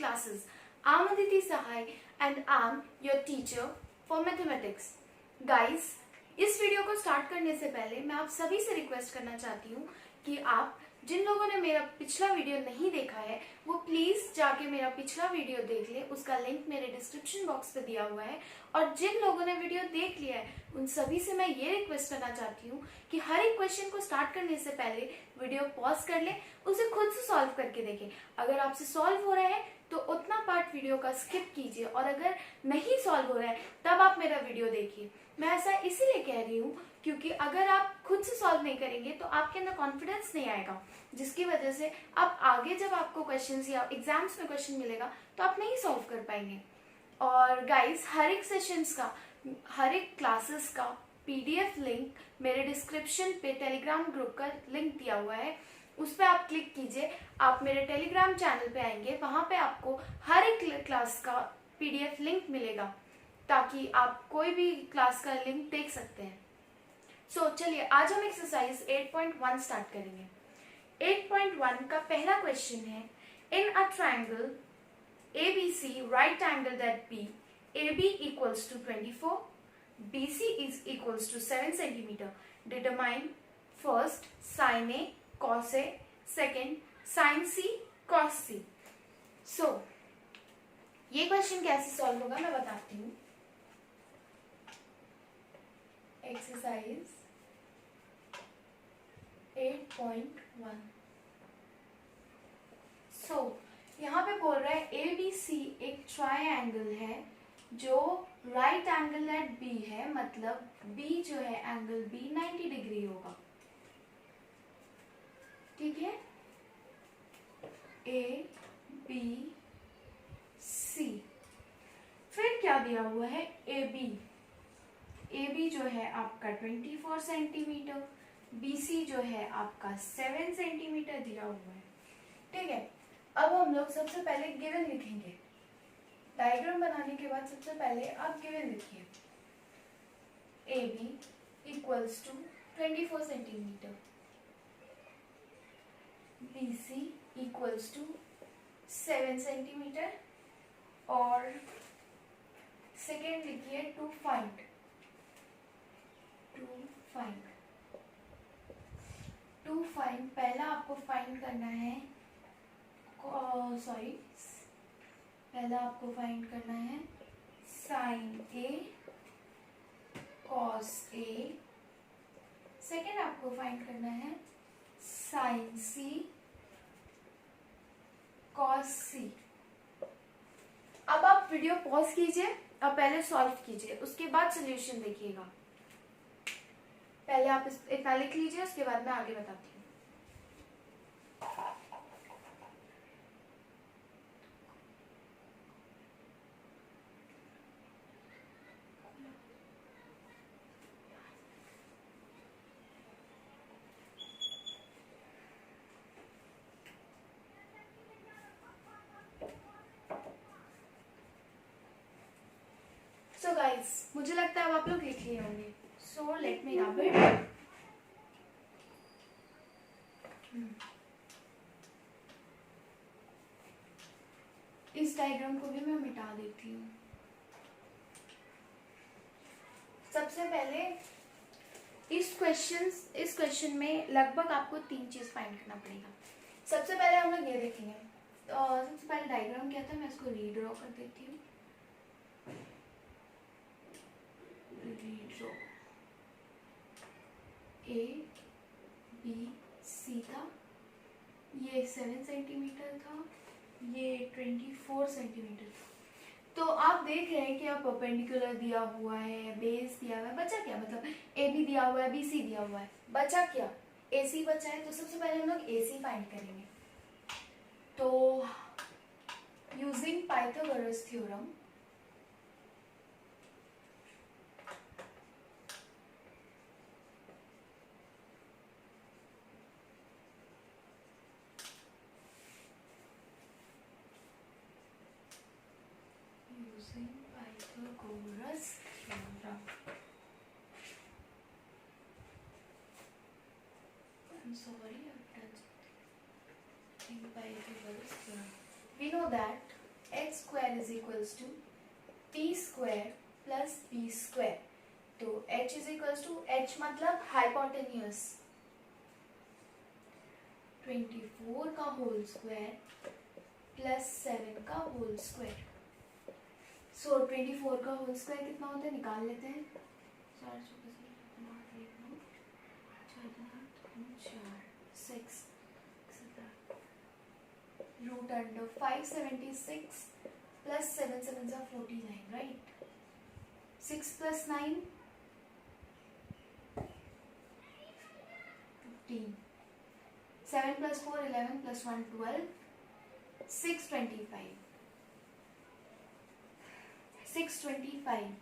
classes. I'm Aditi Sahai and I'm your teacher for mathematics. Guys, इस video को start करने से पहले मैं आप सभी से रिक्वेस्ट करना चाहती हूँ कि आप जिन लोगों ने मेरा पिछला वीडियो नहीं देखा है वो प्लीज जाके मेरा पिछला वीडियो देख ले, उसका लिंक मेरे डिस्क्रिप्शन बॉक्स पे दिया हुआ है। और जिन लोगों ने वीडियो देख लिया है उन सभी से मैं ये रिक्वेस्ट करना चाहती हूँ कि हर एक क्वेश्चन को स्टार्ट करने से पहले वीडियो पॉज कर ले, उसे खुद से सॉल्व करके देखें। अगर आपसे सॉल्व हो रहा है तो उतना पार्ट वीडियो का स्किप कीजिए और अगर नहीं सॉल्व हो रहा है तब आप मेरा वीडियो देखिए। मैं ऐसा इसीलिए कह रही हूँ क्योंकि अगर आप खुद से सॉल्व नहीं करेंगे तो आपके अंदर कॉन्फिडेंस नहीं आएगा, जिसकी वजह से आप आगे जब आपको क्वेश्चंस या एग्जाम्स में क्वेश्चन मिलेगा तो आप नहीं सॉल्व कर पाएंगे। और गाइस, हर एक सेशंस का, हर एक क्लासेस का पीडीएफ लिंक मेरे डिस्क्रिप्शन पे टेलीग्राम ग्रुप का लिंक दिया हुआ है, उस पर आप क्लिक कीजिए। आप मेरे टेलीग्राम चैनल पे आएंगे, वहां पे आपको हर एक क्लास का पीडीएफ लिंक मिलेगा ताकि आप कोई भी क्लास का लिंक देख सकते हैं। चलिए आज हम एक्सरसाइज 8.1 स्टार्ट करेंगे। 8.1 का पहला क्वेश्चन है, in a triangle ABC right angle that B, AB equals to 24, BC is equals to 7 centimeter. Determine first sin A cos A, second sin C cos C. ये क्वेश्चन कैसे solve होगा मैं बताती हूँ। एक्सरसाइज 8.1। यहाँ पे बोल रहा है ABC एक ट्रायंगल है जो राइट एंगल एट B है, मतलब B जो है एंगल B 90 डिग्री होगा। ठीक है, ABC। फिर क्या दिया हुआ है, AB जो है आपका 24 सेंटीमीटर, BC जो है आपका 7 सेंटीमीटर दिया हुआ है। ठीक है, अब हम लोग सबसे पहले गिवन लिखेंगे। डायग्राम बनाने के बाद सबसे पहले आप गिवन लिखिए। AB equals to 24 centimetre, BC equals to 7 centimetre और सेकेंड लिखिए टू फाइंड। पहला आपको फाइंड करना है, पहला आपको फाइंड करना है sine A cos A, second आपको फाइंड करना है साइन C कॉस C। अब आप वीडियो पॉज कीजिए और पहले सॉल्व कीजिए, उसके बाद सॉल्यूशन देखिएगा। पहले आप इतना लिख लीजिए, उसके बाद मैं आगे बताती हूँ। So guys, मुझे लगता है आप लोग लिख लिए होंगे। So let me rub it. इस डायग्राम को भी मैं मिटा देती हूँ। सबसे पहले इस क्वेश्चन में लगभग आपको 3 चीज फाइंड करना पड़ेगा। सबसे पहले हम लोग ये देखेंगे। सबसे पहले डायग्राम क्या था, मैं इसको रीड्रॉ कर देती हूँ। A B C था, ये 7 सेंटीमीटर था, ये 24 सेंटीमीटर था। तो आप देख रहे हैं कि आप परपेंडिकुलर दिया हुआ है, बेस दिया हुआ है, बचा क्या, मतलब AB दिया हुआ है, BC दिया हुआ है, बचा क्या, AC बचा है। तो सबसे पहले हम लोग AC फाइंड करेंगे। तो using Pythagoras theorem, we know that H square is equals to T square plus B square. तो h is equals to h मतलब हाइपोटेन्यूस 24 का होल स्क्वायर प्लस 7 का होल स्क्वायर। सो 24 का होल स्क्वायर कितना होता है निकाल लेते हैं। 6 रूट अंडर 576 प्लस 7 7 जा 49 राइट। 6 प्लस 9 15 7 प्लस 4 11 प्लस 1 12 625 625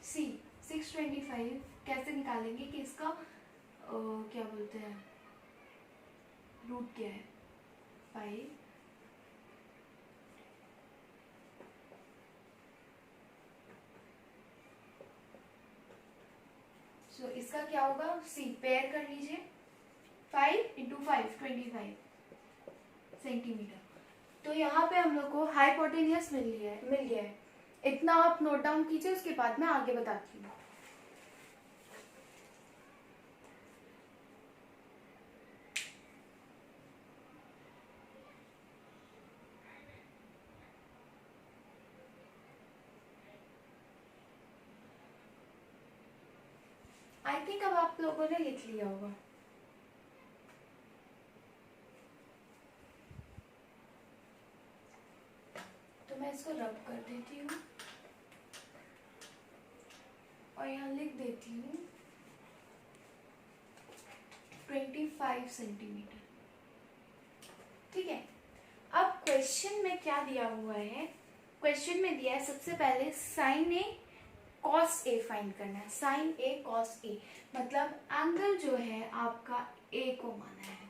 सी 625 कैसे निकालेंगे कि इसका क्या बोलते हैं रूट क्या है 5 सो इसका क्या होगा सी पेयर कर लीजिए 5 इंटू 5 25 सेंटीमीटर। तो यहाँ पे हम लोग को हाइपोटेनियस मिल गया है। इतना आप नोट डाउन कीजिए, उसके बाद मैं आगे बताती हूँ। आई थिंक अब आप लोगों ने लिख लिया होगा। तो मैं इसको रब कर देती हूँ और यहाँ लिख देती हूँ 25 सेंटीमीटर। ठीक है, अब क्वेश्चन में क्या दिया हुआ है, क्वेश्चन में दिया है सबसे पहले sign A cos A find करना है। साइन ए कॉस ए मतलब एंगल जो है आपका ए को माना है।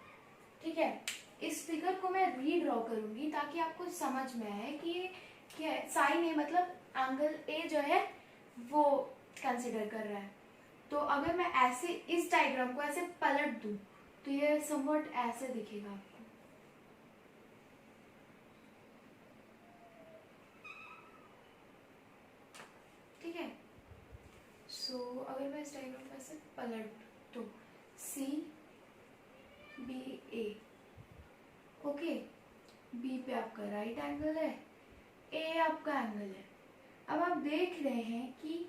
ठीक है, इस फिगर को मैं रीड्रॉ करूंगी ताकि आपको समझ में आए कि ये क्या है। साइन ए मतलब एंगल ए जो है वो कंसिडर कर रहा है। तो अगर मैं ऐसे इस डायग्राम को ऐसे पलट दूं तो ये समवट ऐसे दिखेगा आपको। ठीक है, सो अगर मैं इस डायग्राम को ऐसे पलट दूं सी बी ए, ओके, बी पे आपका राइट एंगल है, ए आपका एंगल है। अब आप देख रहे हैं कि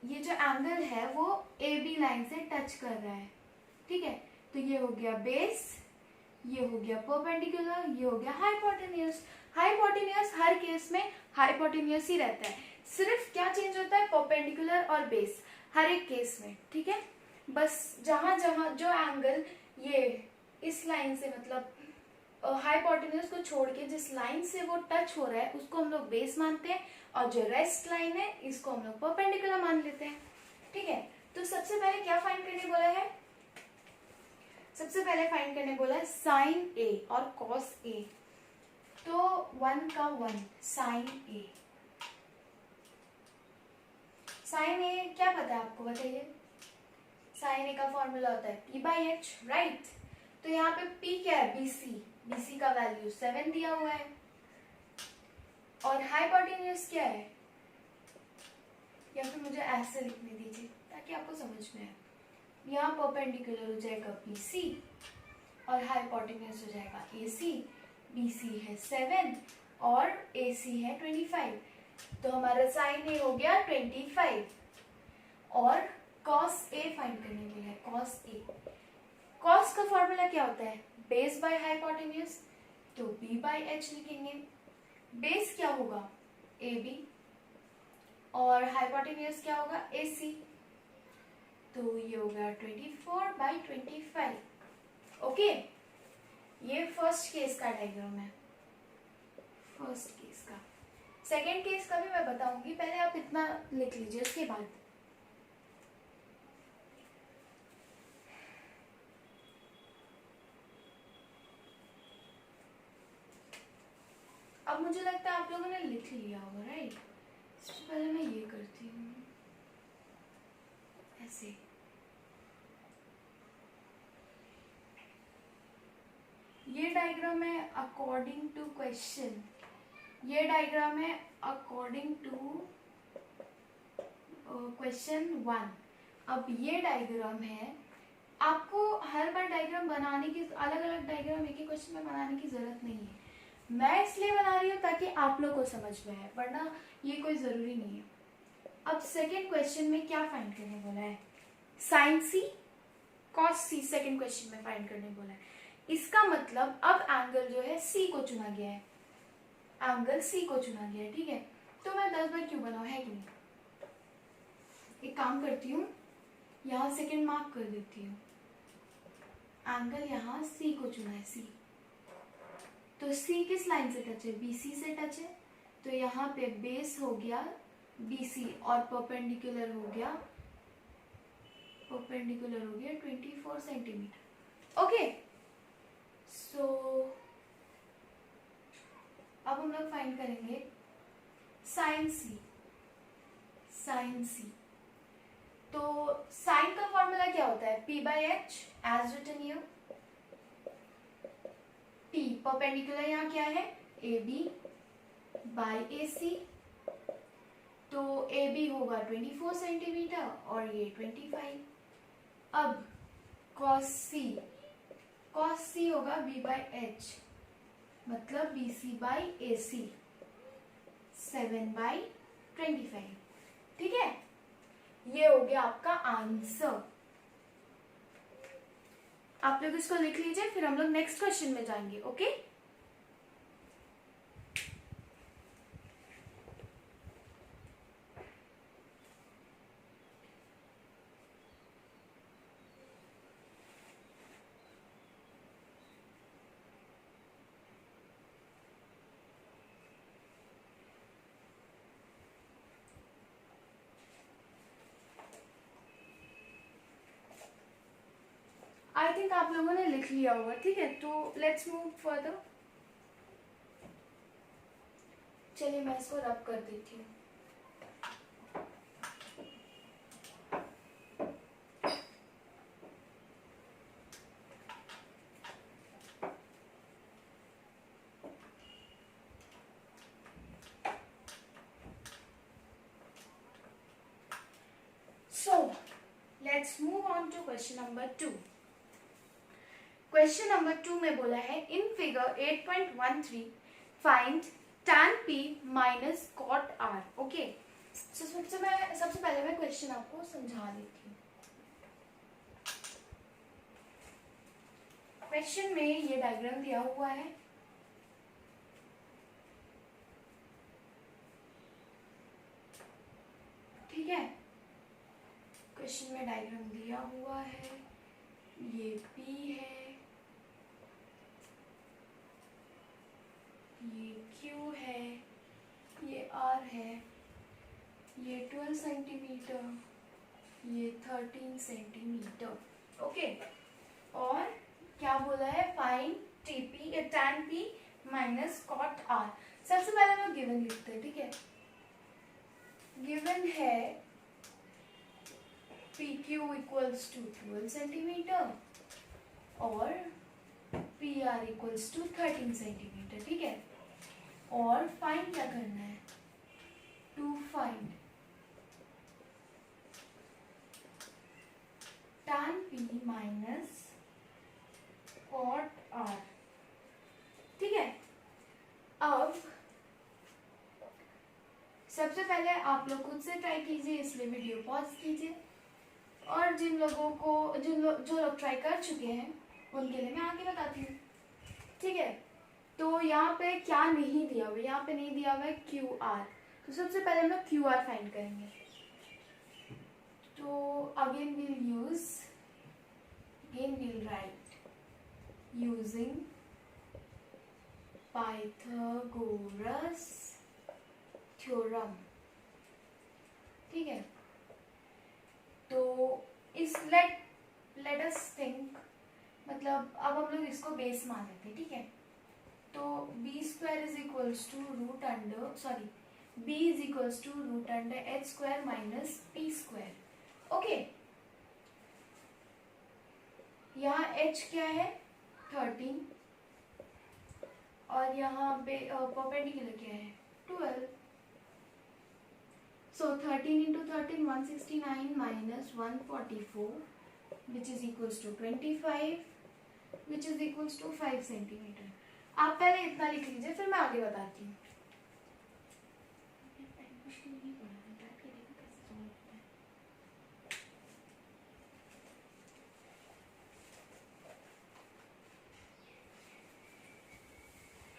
ये जो एंगल है वो ए बी लाइन से टच कर रहा है। ठीक है, तो ये हो गया बेस, ये हो गया परपेंडिकुलर, ये हो गया हाइपोटेन्यूस। हाइपोटेन्यूस हर केस में हाइपोटेन्यूस ही रहता है, सिर्फ क्या चेंज होता है परपेंडिकुलर और बेस हर एक केस में। ठीक है, बस जहां जहां जो एंगल ये इस लाइन से मतलब हाइपोटेन्यूस को छोड़ के जिस लाइन से वो टच हो रहा है उसको हम लोग बेस मानते हैं, और जो रेस्ट लाइन है इसको हम लोग परपेंडिकुलर मान लेते हैं। ठीक है, तो सबसे पहले क्या फाइंड करने बोला है, सबसे पहले फाइंड करने बोला है साइन ए और कॉस ए। तो 1 का 1 साइन ए, साइन ए क्या पता है आपको बताइए। साइन ए का फॉर्मूला होता है पी बाई एच, राइट। तो यहाँ पे पी क्या है बीसी, बीसी का वैल्यू 7 दिया हुआ है, और हाइपोटेन्यूस क्या है, या फिर मुझे ऐसे लिखने दीजिए ताकि आपको समझ में आए। यहाँ परपेंडिकुलर हो जाएगा बीसी और हाइपोटेन्यूस हो जाएगा एसी। बीसी है 7 और एसी है 25, तो हमारा साइन ए हो गया 25। और कॉस ए फाइंड करने के लिए कॉस ए, कॉस का फॉर्मूला क्या होता है बेस बाय हाइपोटेन्यूस, तो बी बाय एच लिखेंगे। बेस क्या होगा ए बी और हाइपोटेन्यूस क्या होगा ए सी, तो ये होगा 24 बाई 25। ओके, ये फर्स्ट केस का डायग्राम है, फर्स्ट केस का। सेकेंड केस का भी मैं बताऊंगी, पहले आप इतना लिख लीजिए उसके बाद। अब मुझे लगता है आप लोगों ने लिख लिया होगा, राइट। सबसे पहले मैं ये करती हूँ ऐसे, ये डायग्राम है अकॉर्डिंग टू क्वेश्चन, ये डायग्राम है अकॉर्डिंग टू क्वेश्चन 1। अब ये डायग्राम है, आपको हर बार डायग्राम बनाने की, अलग अलग डायग्राम एक एक क्वेश्चन में बनाने की जरूरत नहीं है। मैं इसलिए बना रही हूँ ताकि आप लोग को समझ में आए, वरना ये कोई जरूरी नहीं है। अब सेकेंड क्वेश्चन में क्या फाइंड करने बोला है, साइन सी कॉस सी, सेकेंड क्वेश्चन में फाइंड करने बोला है। इसका मतलब अब एंगल जो है सी को चुना गया है, एंगल सी को चुना गया है, ठीक है। तो मैं 10 बार क्यों बनाऊं, है कि नहीं। एक काम करती हूँ, यहाँ सेकेंड मार्क कर देती हूँ, एंगल यहाँ सी को चुना है, सी। तो सी किस लाइन से टच है, बीसी से टच है, तो यहाँ पे बेस हो गया बीसी और परपेंडिकुलर हो गया 24 सेंटीमीटर। ओके, सो अब हम लोग फाइंड करेंगे साइन सी। साइन सी, तो साइन का फॉर्मूला क्या होता है, P by H as written here. P perpendicular यहाँ क्या है, AB बाय AC, तो AB होगा 24 सेंटीमीटर और ये 25। अब cos C होगा B by H, मतलब BC by AC 7 by 25, ठीक है। ये हो गया आपका आंसर। आप लोग इसको लिख लीजिए, फिर हम लोग नेक्स्ट क्वेश्चन में जाएंगे। ओके, आई थिंक आप लोगों ने लिख लिया होगा, ठीक है। तो लेट्स मूव फर्दर। चलिए मैं इसको रब कर देती हूँ। So let's move on to question number 2. Question number 2 में बोला है in figure 8.13 find tan P minus cot R। Okay, सबसे पहले मैं क्वेश्चन आपको समझा देती हूँ। क्वेश्चन में ये डायग्राम दिया हुआ है, ठीक है। क्वेश्चन में डायग्राम दिया हुआ है, ये P है, ये Q है, ये R है, ये 12 सेंटीमीटर, ये 13 सेंटीमीटर। ओके, और क्या बोला है, find tan P minus cot R। सबसे पहले हम गिवन लिखते हैं, ठीक है। गिवन है PQ इक्वल्स टू 12 सेंटीमीटर और PR इक्वल्स टू 13 सेंटीमीटर, ठीक है। और फाइंड क्या करना है, to find tan P minus cot R, ठीक है। अब सबसे पहले आप लोग खुद से ट्राई कीजिए, इसलिए वीडियो पॉज कीजिए, और जिन लोगों को जो लोग ट्राई कर चुके हैं उनके लिए मैं आगे बताती हूँ, ठीक है। तो यहाँ पे क्या नहीं दिया हुआ, यहाँ पे नहीं दिया हुआ है QR, तो सबसे पहले हम लोग QR फाइंड करेंगे। तो again we'll write using Pythagoras theorem, ठीक है। तो इस लेट अस थिंक, मतलब अब हम लोग इसको बेस मान लेते हैं, ठीक है। तो b square is equals to root under b is equals to root under h square minus p square. Okay, यहाँ h क्या है 13, और यहाँ पे परपेंडिकुलर क्या है 12. So 13 into 13 169 minus 144 which is equals to 25 which is equals to 5 centimetre. आप पहले इतना लिख लीजिए फिर मैं आगे बताती हूँ.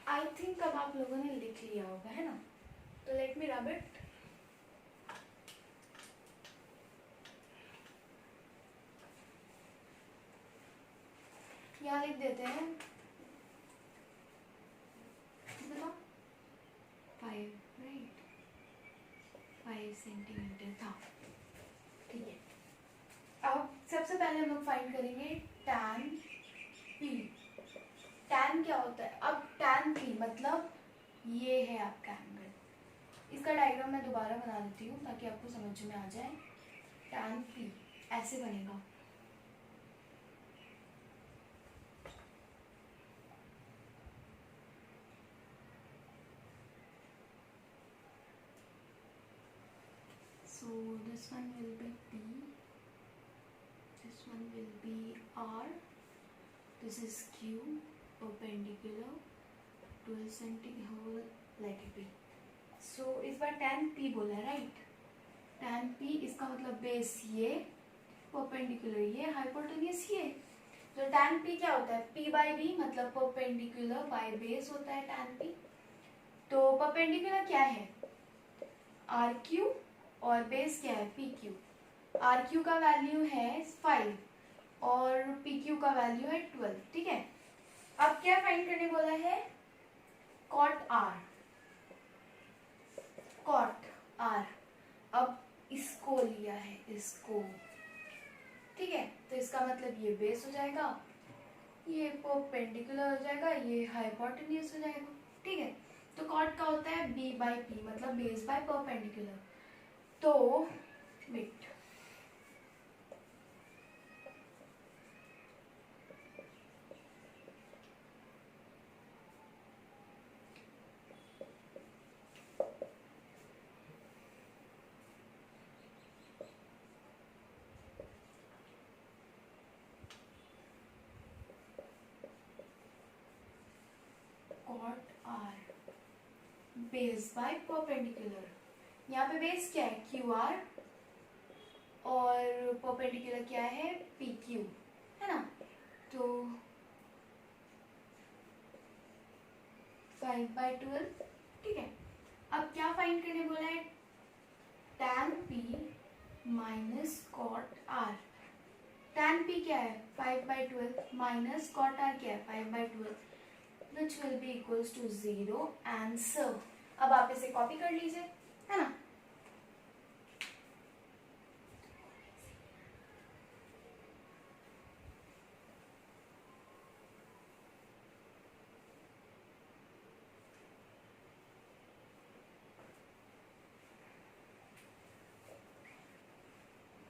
आई थिंक अब आप लोगों ने लिख लिया होगा है ना. तो लेट मी रब इट. यहाँ लिख देते हैं 5 राइट 5 सेंटीमीटर था. ठीक है. अब सबसे पहले हम लोग फाइंड करेंगे tan p. tan क्या होता है? अब tan p मतलब ये है आपका एंगल. इसका डायग्राम मैं दोबारा बना देती हूँ ताकि आपको समझ में आ जाए. tan p ऐसे बनेगा. So this one will be P, this one will be R, this is Q, perpendicular, 12 centimeter, let it be. So इस बार tan P बोला है right? tan P इसका मतलब बेस ये, perpendicular ये, hypotenuse ये. तो tan P क्या होता है? P by B मतलब perpendicular by base होता है tan P. तो perpendicular क्या है? RQ और बेस क्या है PQ. RQ का वैल्यू है 5 और PQ का वैल्यू है 12. ठीक है. अब क्या फाइंड करने बोला है? cot R. cot R. अब इसको लिया है इसको. ठीक है. तो इसका मतलब ये बेस हो जाएगा, ये परपेंडिकुलर हो जाएगा, ये हाइपोटेन्यूज हो जाएगा. ठीक है. तो cot का होता है B by P मतलब बेस बाय परपेंडिकुलर. तो wait cot R base by perpendicular. यहाँ पे बेस क्या है QR और परपेंडिकुलर क्या है PQ है ना. तो 5/12. ठीक है. अब क्या फाइंड करने बोला है? tan P minus cot R. tan P क्या है 5/12 माइनस cot R क्या है 5/12 which will be equals to 0 answer. अब आप इसे कॉपी कर लीजिए है ना.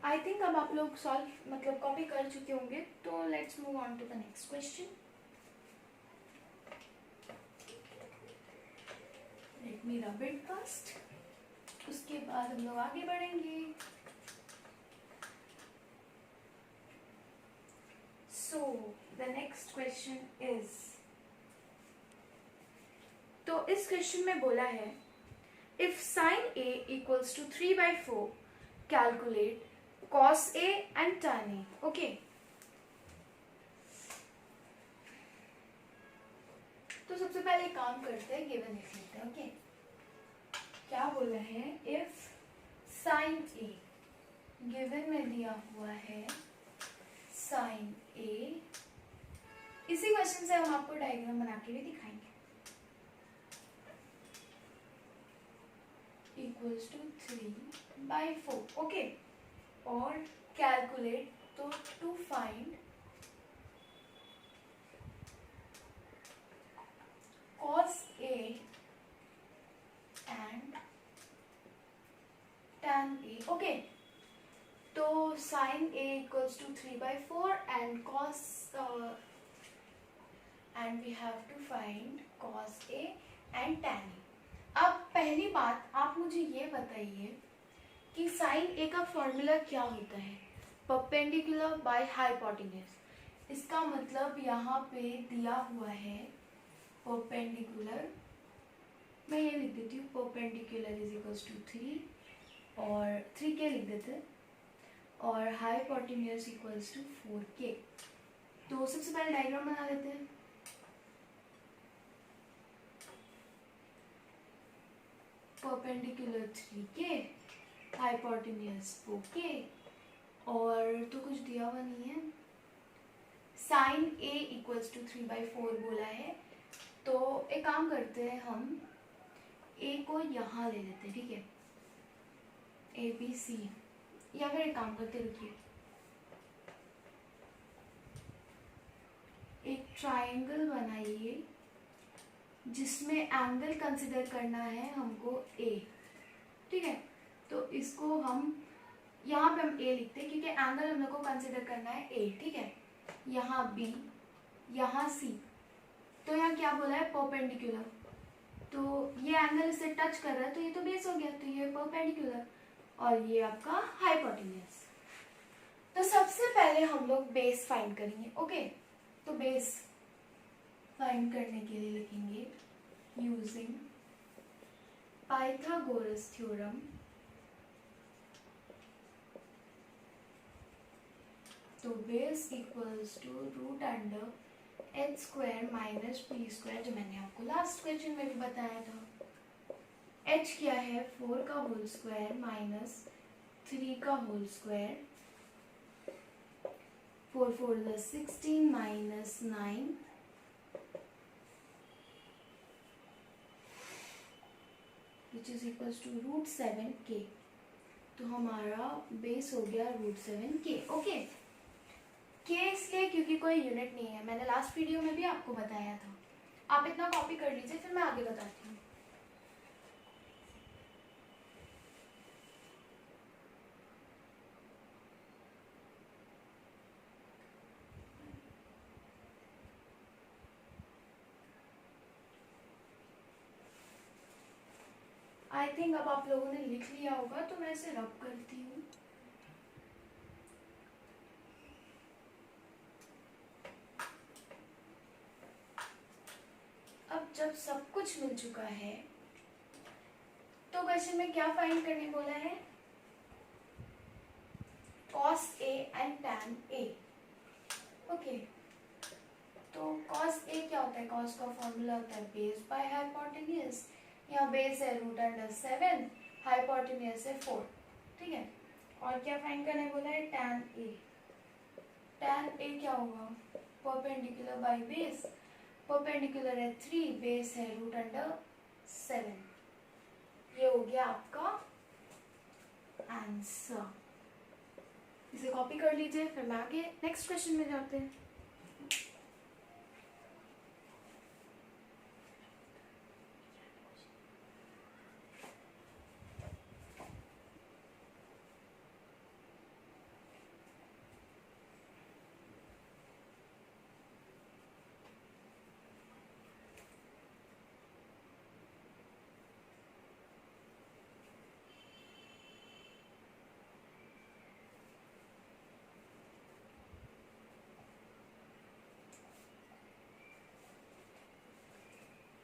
आई थिंक अब आप लोग सॉल्व मतलब कॉपी कर चुके होंगे. तो let's move on to the next question. Let me rub it first. उसके बाद हम लोग आगे बढ़ेंगे. So the next question is. तो इस क्वेश्चन में बोला है if sin A equals to 3/4 calculate cos A and tan A. okay. तो सबसे पहले काम करते हैं गिवन लिख लेते हैं. ओके. क्या बोला है? इफ sin A गिवन में दिया हुआ है sin A. इसी क्वेश्चन से हम आपको डायग्राम बना के भी दिखाएंगे. Equals to 3/4. ओके. और कैलकुलेट तो to find cos A and tan A. Okay. तो sin A equals to 3/4 and cos and we have to find cos A and tan A. अब पहली बात आप मुझे ये बताइए कि sin A का फॉर्मूला क्या होता है? Perpendicular by hypotenuse. इसका मतलब यहाँ पे दिया हुआ है परपेंडिकुलर, मैं ये लिख देती हूँ, परपेंडिकुलर इज इक्वल्स टू 3 और 3k लिख देते हैं, और हाइपोटेन्यूज इक्वल्स टू 4k। तो सबसे पहले डायग्राम बना लेते हैं। परपेंडिकुलर 3k, हाइपोटेन्यूज 4k, और तो कुछ दिया हुआ नहीं है। साइन A इक्वल्स टू 3/4 बोला है, तो एक काम करते हैं, हम A को यहाँ ले लेते हैं, ठीक है, ABC, या फिर एक काम करते, रुकिए, एक ट्राइंगल बनाइए जिसमें एंगल कंसिडर करना है हमको A, ठीक है। तो इसको हम यहाँ पे हम A लिखते हैं क्योंकि एंगल हम लोग को कंसिडर करना है A, ठीक है। यहाँ B, यहाँ C, तो यहाँ क्या बोला है, परपेंडिकुलर, तो ये एंगल इससे टच कर रहा है तो ये तो बेस हो गया, तो ये परपेंडिकुलर, और ये आपका हाइपोटेन्यूज। तो सबसे पहले हम लोग बेस फाइंड करेंगे, ओके। तो बेस फाइंड करने के लिए लिखेंगे यूजिंग पाइथागोरस थ्योरम। तो base equals to root under h square minus p square, जो मैंने आपको लास्ट क्वेश्चन में भी बताया था। h क्या है, 4 का होल स्क्वायर माइनस 3 का whole square, 4 4 16 minus 9, which is equals to root 7k। तो हमारा बेस हो गया रूट 7k, ओके। के इसलिए क्योंकि कोई यूनिट नहीं है, मैंने लास्ट वीडियो में भी आपको बताया था। आप इतना कॉपी कर लीजिए, फिर मैं आगे बताती हूँ। आई थिंक अब आप लोगों ने लिख लिया होगा, तो मैं इसे रब करती हूँ। अब जब सब कुछ मिल चुका है, तो क्वेश्चन में क्या फाइंड करने बोला है, cos A and tan A, okay. तो cos A क्या होता है, cos का फॉर्मूला होता है बेस बाय हाइपोटेन्यूज। यहाँ बेस है रूट अंडर 7, हाइपोटेन्यूज है 4, ठीक है। और क्या फाइंड करने बोला है, tan A। tan A क्या होगा, परपेंडिकुलर बाय बेस, परपेंडिकुलर है 3, बेस है रूट अंडर 7। ये हो गया आपका आंसर। इसे कॉपी कर लीजिए, फिर मैं आगे नेक्स्ट क्वेश्चन में जाते हैं।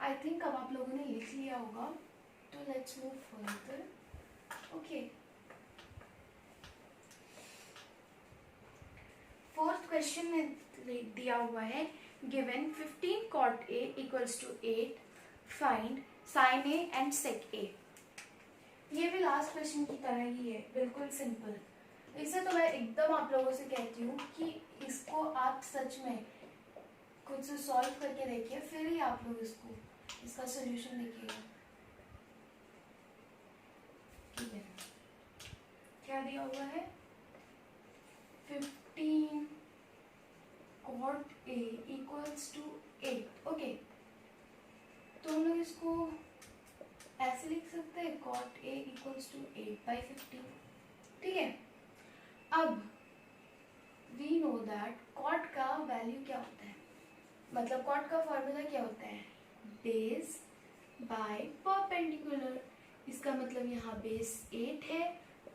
आई थिंक अब आप लोगों ने लिख लिया होगा, तो let's move further, okay. Fourth question में दिया हुआ है, given 15 cot A equals to 8, find sin A and sec A। ये भी लास्ट क्वेश्चन की तरह ही है, बिल्कुल सिंपल। इसे तो मैं एकदम आप लोगों से कहती हूँ कि इसको आप सच में खुद से सॉल्व करके देखिए, फिर ही आप लोग इसका सॉल्यूशन देखिएगा, ठीक है। क्या दिया हुआ है, 15 cot A equals to 8, okay. तो हम लोग इसको ऐसे लिख सकते हैं, cot A इक्वल्स टू 8/15, ठीक है। अब वी नो दैट cot का वैल्यू क्या होता है, मतलब कॉट का फॉर्मूला क्या होता है, बेस बाय परपेंडिकुलर। इसका मतलब यहाँ बेस 8 है,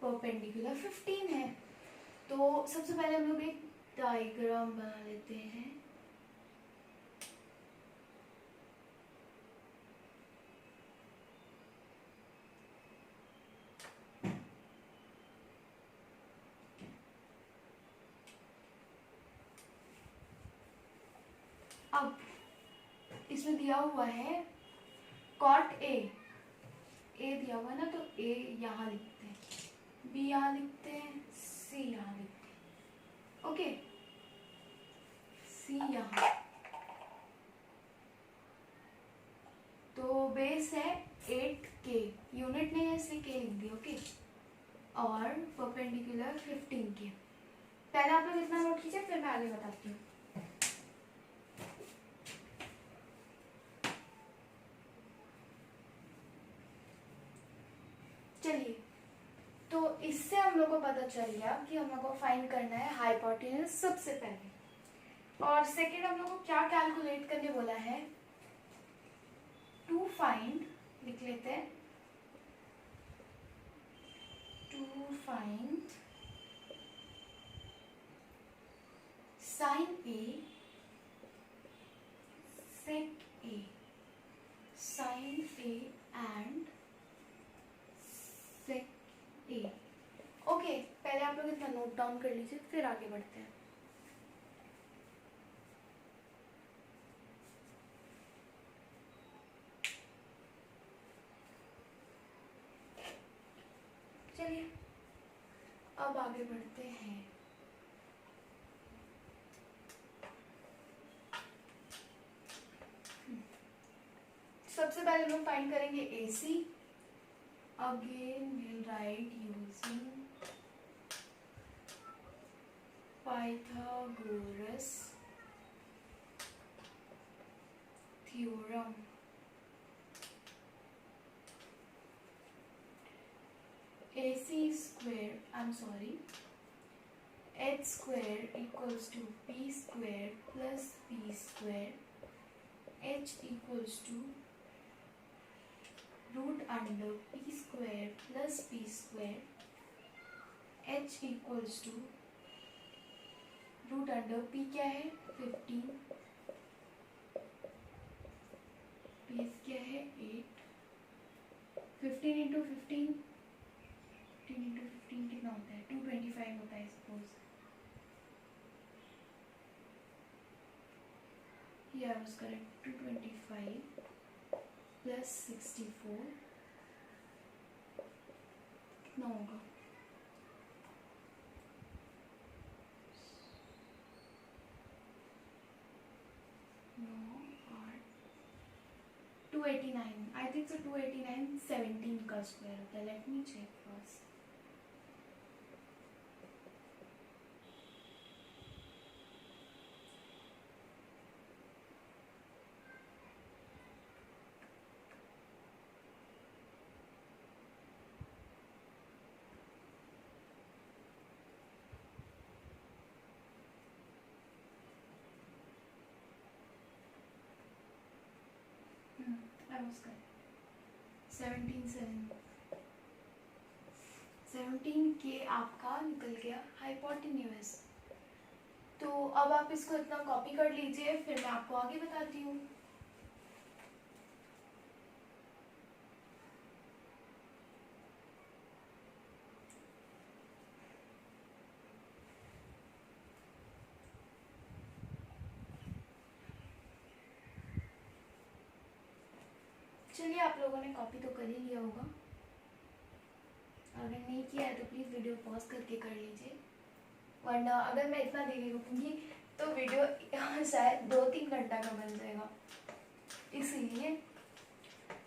परपेंडिकुलर 15 है। तो सबसे पहले हम लोग एक डायग्राम बना लेते हैं। अब इसमें दिया हुआ है कॉट ए दिया हुआ है ना, तो ए यहाँ लिखते हैं, बी यहाँ लिखते हैं, सी यहाँ लिखते हैं। ओके, सी यहाँ, तो बेस है 8K, यूनिट नहीं है इसलिए K लिख दी। ओके, और परपेंडिकुलर 15K। पहले आप लोग इतना नोट कीजिए, फिर मैं आगे बताती हूँ। चलिए, तो इससे हम लोग को पता चल गया कि हम लोग को फाइंड करना है हाइपोटेन्यूज सबसे पहले। और सेकेंड हम लोग को क्या कैलकुलेट करने बोला है, टू फाइंड, लिख लेते हैं, to find sine A sec A, sine A and sec A. Okay, पहले आप लोग इतना नोट डाउन कर लीजिए, फिर आगे बढ़ते हैं। चलिए अब आगे बढ़ते हैं। सबसे पहले हम लोग फाइंड करेंगे AC। Again we'll write using Pythagoras theorem। AC square, I'm sorry, H square equals to B square plus B square, H equals to root under P square plus B square, H equals to root under P क्या है 15, base क्या है 8, 15 into 15, 15 into 15 कितना होता है 225 होता है suppose. ये आई वाज करेक्ट, 225 प्लस 64 कितना होगा, I think so 289 17 का स्क्वायर होता है। Let me check first. I was correct, 17 के आपका निकल गया हाइपोटेन्यूज। तो अब आप इसको इतना कॉपी कर लीजिए, फिर मैं आपको आगे बताती हूँ। चलिए, आप लोगों ने कॉपी तो कर ही लिया होगा, अगर नहीं किया है तो प्लीज़ वीडियो पॉज करके कर लीजिए, वरना अगर मैं इतना देरी रुकूंगी तो वीडियो शायद 2-3 घंटा का बन जाएगा। इसीलिए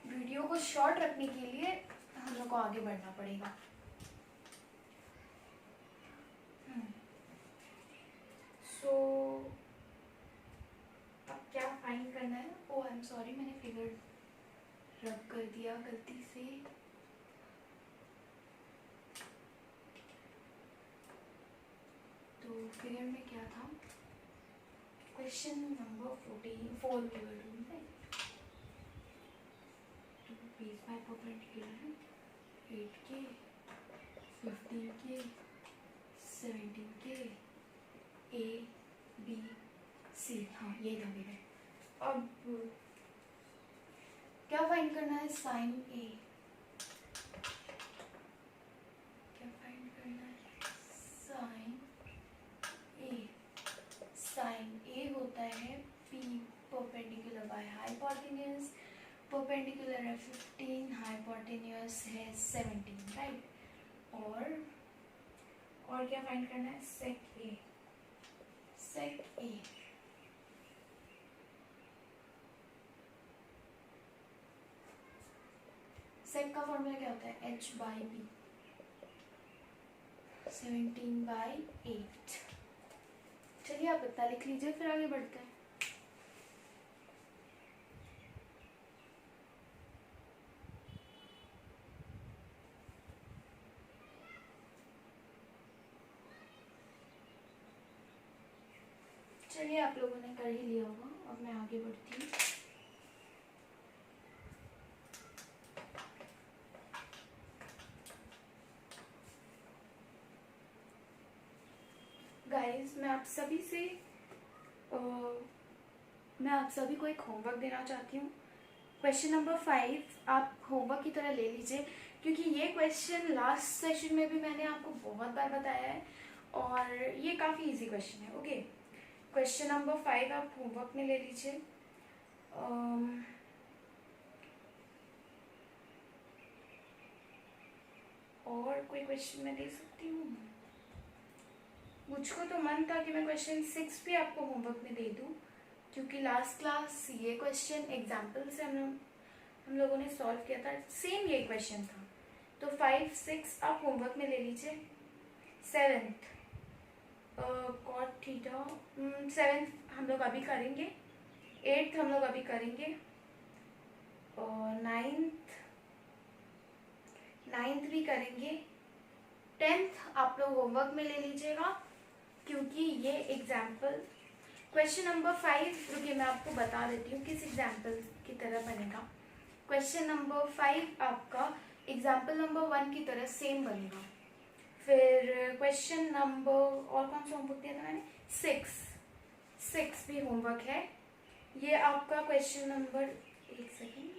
वीडियो को शॉर्ट रखने के लिए हम लोग को आगे बढ़ना पड़ेगा। सो अब क्या फाइंड करना है। ओह आई एम सॉरी, मैंने फिगर रब कर दिया गलती से। तो फिगर में क्या था, क्वेश्चन नंबर 14 4 भी कर दूँ, बेस बाय परपेंडिकुलर है 8 के 15 के 17 के ए बी सी, हाँ ये था मेरे। अब क्या फाइंड करना है? साइन ए। क्या फाइंड करना है? साइन ए। साइन ए होता है P perpendicular by hypotenuse. Perpendicular है 15, हाइपोटेन्यूज है 17, राइट। और क्या फाइंड करना है? सेक ए। सेक ए सेक का फॉर्मूला क्या होता है? h by B, 17/8। चलिए आप इतना लिख लीजिए, फिर आगे बढ़ते हैं। चलिए आप लोगों ने कर ही लिया होगा, अब मैं आगे बढ़ती हूँ। गाइस मैं आप सभी को एक होमवर्क देना चाहती हूँ। क्वेश्चन नंबर 5 आप होमवर्क की तरह ले लीजिए, क्योंकि ये क्वेश्चन लास्ट सेशन में भी मैंने आपको बहुत बार बताया है और ये काफ़ी इजी क्वेश्चन है। ओके, क्वेश्चन नंबर 5 आप होमवर्क में ले लीजिए। और कोई क्वेश्चन मैं दे सकती हूँ? मुझको तो मन था कि मैं क्वेश्चन 6 भी आपको होमवर्क में दे दूँ, क्योंकि लास्ट क्लास ये क्वेश्चन एग्जाम्पल से हम लोगों ने सॉल्व किया था, सेम ये क्वेश्चन था। तो 5, 6 आप होमवर्क में ले लीजिए। 7th कॉट थीटा, 7th हम लोग अभी करेंगे, 8th हम लोग अभी करेंगे, और 9th भी करेंगे। 10th आप लोग होमवर्क में ले लीजिएगा, क्योंकि ये एग्जाम्पल क्वेश्चन नंबर 5, रुकिए मैं आपको बता देती हूँ किस एग्जाम्पल की तरह बनेगा। क्वेश्चन नंबर 5 आपका एग्जाम्पल नंबर 1 की तरह सेम बनेगा। फिर क्वेश्चन नंबर, और कौन सा होमवर्क दिया था मैंने? 6 भी होमवर्क है। ये आपका क्वेश्चन नंबर, एक सेकेंड,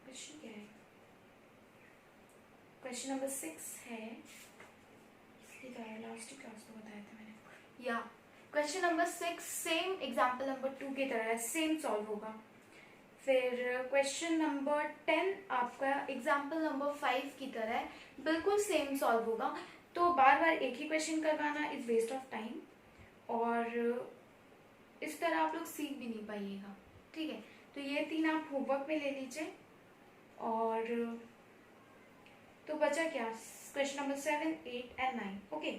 क्वेश्चन क्या है? क्वेश्चन नंबर 6 है, लास्ट क्लास में बताया था मैंने। या question number 6 same example number 2 की तरह है, सेम सॉल्व होगा। फिर क्वेश्चन नंबर 10 आपका एग्जाम्पल नंबर 5 की तरह है, बिल्कुल सेम सॉल्व होगा। तो बार बार एक ही क्वेश्चन करवाना इज वेस्ट ऑफ टाइम, और इस तरह आप लोग सीख भी नहीं पाइएगा, ठीक है। तो ये 3 आप होमवर्क में ले लीजिए। और तो बचा क्या? Question number 7, 8 and 9। ओके,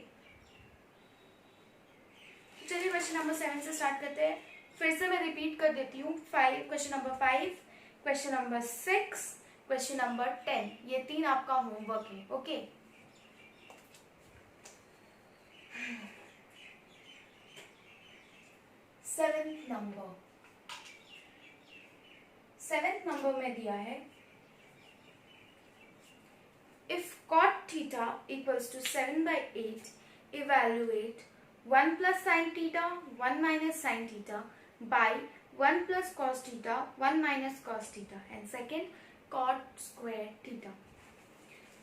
चलिए क्वेश्चन नंबर 7 से स्टार्ट करते हैं। फिर से मैं रिपीट कर देती हूँ। Question number 5, question number 6, question number 10, ये 3 आपका होमवर्क है। ओके, सेवेंथ नंबर में दिया है, if cot theta equals to 7/8, evaluate 1 plus sin theta, 1 minus sin theta by 1 plus cos theta, 1 minus cos theta, and second cot square theta।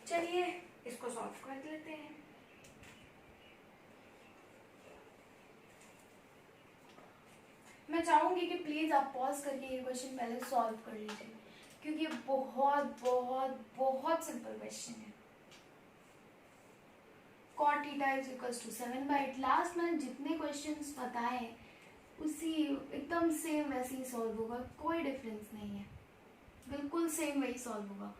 चलिए इसको solve कर लेते हैं। मैं चाहूंगी कि प्लीज आप पॉज करके ये क्वेश्चन पहले सॉल्व कर लीजिए, क्योंकि ये बहुत बहुत बहुत सिंपल क्वेश्चन है। cot theta is equals to 7/8। Last मैंने जितने क्वेश्चंस बताए उसी एकदम सेम वैसे ही सॉल्व होगा, कोई डिफरेंस नहीं है, बिल्कुल सेम वही सॉल्व होगा।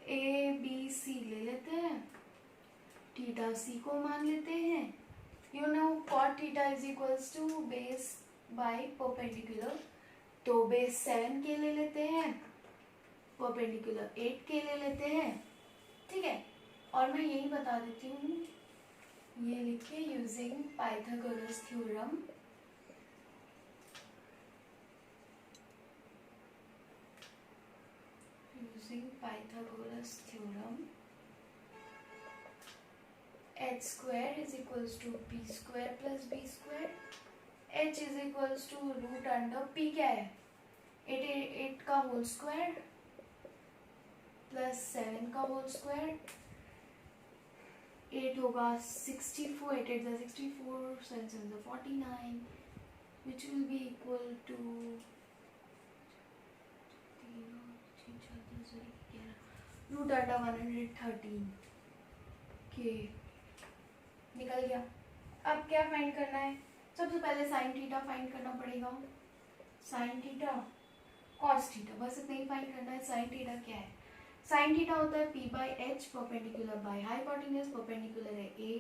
ए बी सी ले लेते हैं, थीटा सी को मान लेते हैं। You know cot theta is equals to base by perpendicular, तो बेस 7 के ले लेते हैं, परपेंडिकुलर 8 के ले लेते हैं, ठीक है। और मैं यही बता देती हूँ, ये लिखिए using Pythagoras theorem, using Pythagoras theorem h square is equals to p square plus b square, h is equals to root under p क्या है 8 का होल स्क्वायर प्लस 7 का होल स्क्वायर, 8 होगा 64, 8 8 64, 7 7 49, which will be equal to root under 113 के निकल गया। अब क्या फाइंड करना है, सबसे पहले साइन थीटा फाइंड करना पड़ेगा, साइन थीटा कॉस थीटा, बस इतना ही फाइंड करना है। साइन थीटा क्या है, साइन थीटा होता है p by H perpendicular by hypotenuse, perpendicular है a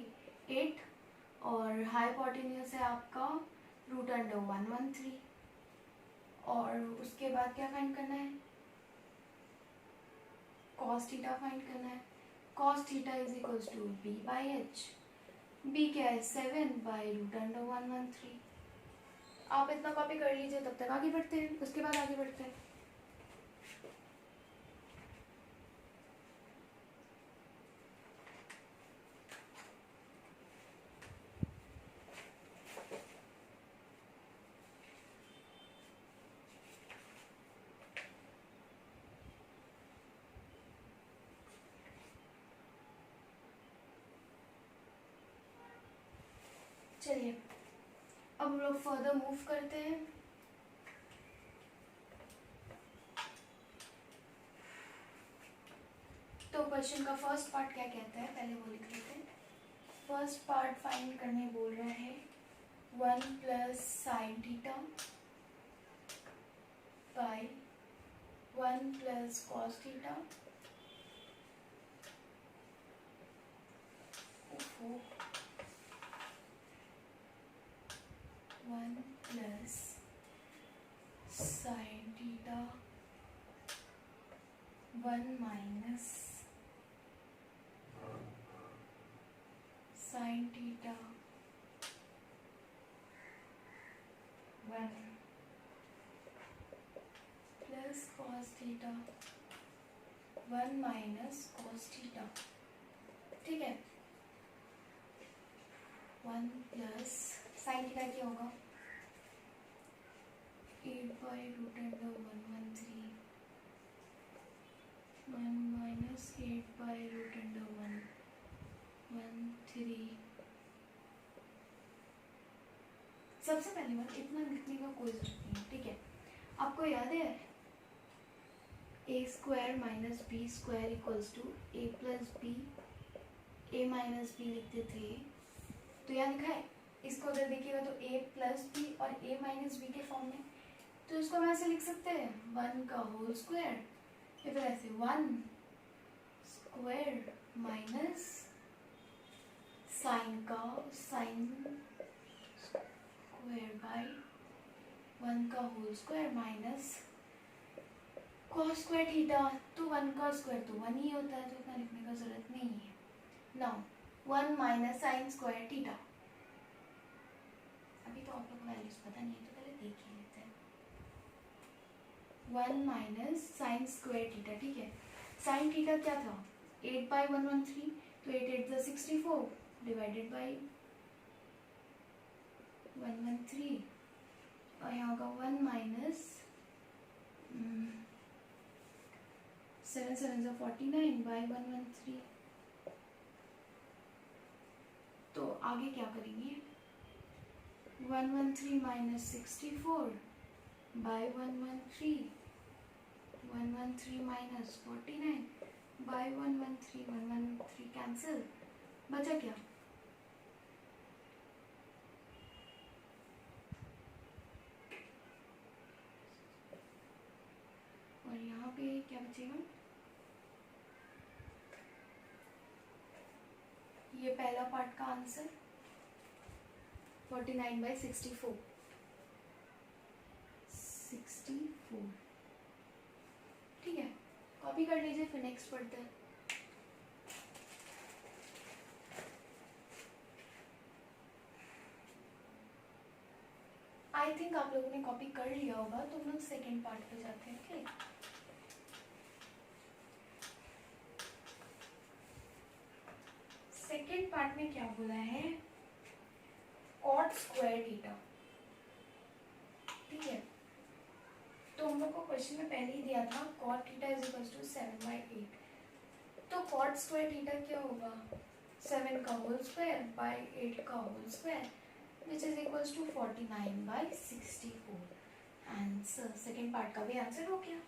8 और हाइपोटेन्यूज है आपका रूट अंडर 113, और उसके बाद क्या फाइंड करना है, कॉस थीटा फाइंड करना है। Cos theta is equals to b by H, b क्या है 7 बाई रूट अंडर 113। आप इतना कॉपी कर लीजिए, तब तक आगे बढ़ते हैं, उसके बाद आगे बढ़ते हैं। चलिए अब हम लोग फर्दर मूव करते हैं। तो क्वेश्चन का फर्स्ट पार्ट क्या कहता है, पहले वो लिख लेते हैं। फर्स्ट पार्ट फाइंड करने बोल रहा है 1 plus sine theta by 1 plus cos theta, 1 plus sine theta 1 minus sine theta 1 plus cos theta 1 minus cos theta, ठीक है। 1 प्लस साइन थीटा क्या होगा 8 by root under 113, 1 minus 8 by root under 113। सबसे पहली बात, इतना लिखने का कोई जरूरत नहीं है, ठीक है। आपको याद है A square minus B square equals to A plus B, A minus B लिखते थे, तो यहाँ लिखा है, इसको अगर देखिएगा तो a प्लस बी और a माइनस बी के फॉर्म में, तो इसको हम ऐसे लिख सकते हैं 1 का होल स्क्वायर, या फिर ऐसे 1 स्क्वायर माइनस साइन का साइन स्क्वायर बाई 1 का whole square minus cos square theta, तो 1 का स्क्वायर तो 1 ही होता है, तो इतना लिखने का जरूरत नहीं है। Now 1 minus sine square theta, अभी तो आप लोग को वैल्यूज पता नहीं है तो पहले देख ही लेते हैं। 1 माइनस साइन स्क्वायर थीटा, ठीक है। साइन थीटा क्या था 8 बाई 113, तो 8 8 64 डिवाइडेड बाई 113, और यहाँ होगा 1 माइनस 7 7 49 बाई 113। तो आगे क्या करेंगे 113 minus 64 by 113, 113 minus 49 by 113, 113 cancel, बचा क्या और यहाँ पे क्या बचेगा, ये पहला पार्ट का आंसर 49 बाई 64, ठीक है। कॉपी कर लीजिए, फिर नेक्स्ट पढ़ते हैं। आई थिंक आप लोगों ने कॉपी कर लिया होगा, तो हम लोग सेकेंड पार्ट पे जाते हैं। ओके, सेकेंड पार्ट में क्या बोला है, कॉट स्क्वायर थीटा। ठीक है, तो हम लोग को क्वेश्चन में पहले ही दिया था cot theta is equal to 7/8। तो कॉट स्क्वायर थीटा क्या होगा, 7 का होल स्क्वायर बाय 8 का whole square, which is equal to 49/64। Answer, second part का भी आंसर हो गया।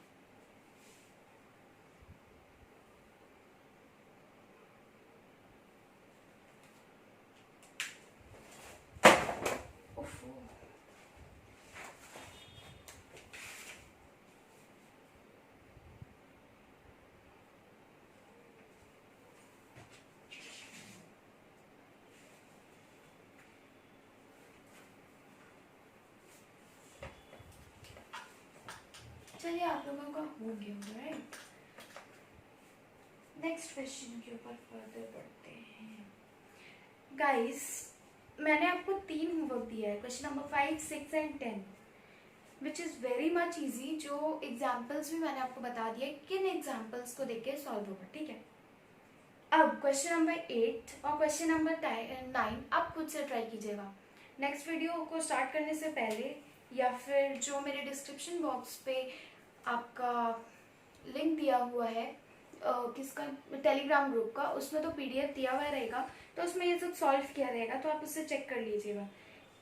चलिए, आप लोगों का हो गया होगा, राइट। नेक्स्ट क्वेश्चन के ऊपर फर्दर बढ़ते हैं। गाइस, मैंने आपको 3 होमवर्क दिया है, question number 5, 6 and 10, which is very much easy. जो एग्जाम्पल्स भी मैंने आपको बता दिया, किन एग्जाम्पल्स को देख के सॉल्व होगा। ठीक है, अब क्वेश्चन नंबर 8 और क्वेश्चन नंबर 9 आप खुद से ट्राई कीजिएगा। नेक्स्ट वीडियो को स्टार्ट करने से पहले, या फिर जो मेरे डिस्क्रिप्शन बॉक्स पे आपका लिंक दिया हुआ है, किसका, टेलीग्राम ग्रुप का, उसमें तो पीडीएफ दिया हुआ रहेगा, तो उसमें ये सब सॉल्व किया रहेगा, तो आप उससे चेक कर लीजिएगा,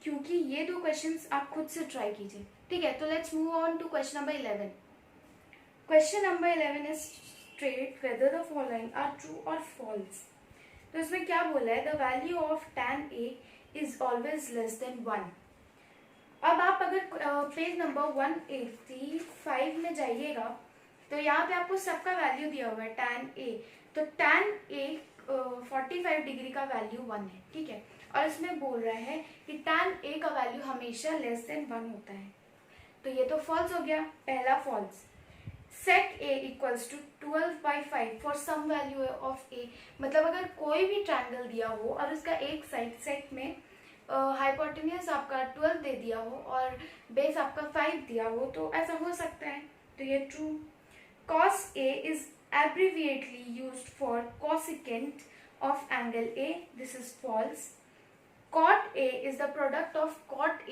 क्योंकि ये 2 क्वेश्चंस आप खुद से ट्राई कीजिए। ठीक है, तो let's move on to question number 11। Question number 11 is straight whether the following are true और फॉल्स। तो इसमें क्या बोला है, the value of tan A is always less than 1। अब आप अगर पेज नंबर 185 में जाइएगा, तो यहाँ पे आपको सबका वैल्यू दिया हुआ है tan A। तो tan A 45 डिग्री का वैल्यू 1 है। ठीक है, और इसमें बोल रहा है कि tan A का वैल्यू हमेशा लेस देन 1 होता है, तो ये तो फॉल्स हो गया, पहला false. Sec A equals to 12/5 for some value of A, मतलब अगर कोई भी ट्रायंगल दिया हो और उसका एक साइड सेक में हाइपोटेन्यूज आपका 12 दे दिया हो और बेस आपका 5 दिया हो, तो ऐसा हो सकता है, तो ये true. cos A is abbreviately used for cosecant of angle A, this is false. cot A is the product of cot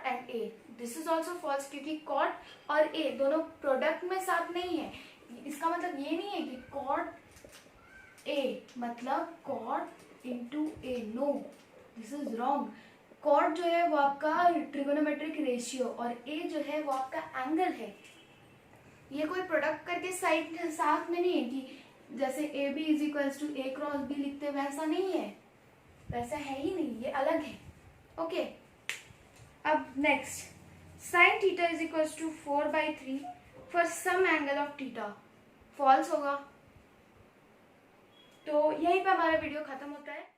and A, this is also false, क्योंकि cot और A दोनों प्रोडक्ट में साथ नहीं है। इसका मतलब ये नहीं है कि cot A मतलब cot into A, no, this is wrong. Cot जो है वो आपका ट्रिगोनोमेट्रिक रेशियो और ए जो है वो आपका एंगल है। ये कोई प्रोडक्ट करके साइड साथ में नहीं है कि जैसे A B is equals to A cross B लिखते, वैसा नहीं है, वैसा है ही नहीं, ये अलग है। ओके, अब next, sine theta is equals to 4/3 for some angle of theta, false होगा। तो यहीं पे हमारा वीडियो खत्म होता है।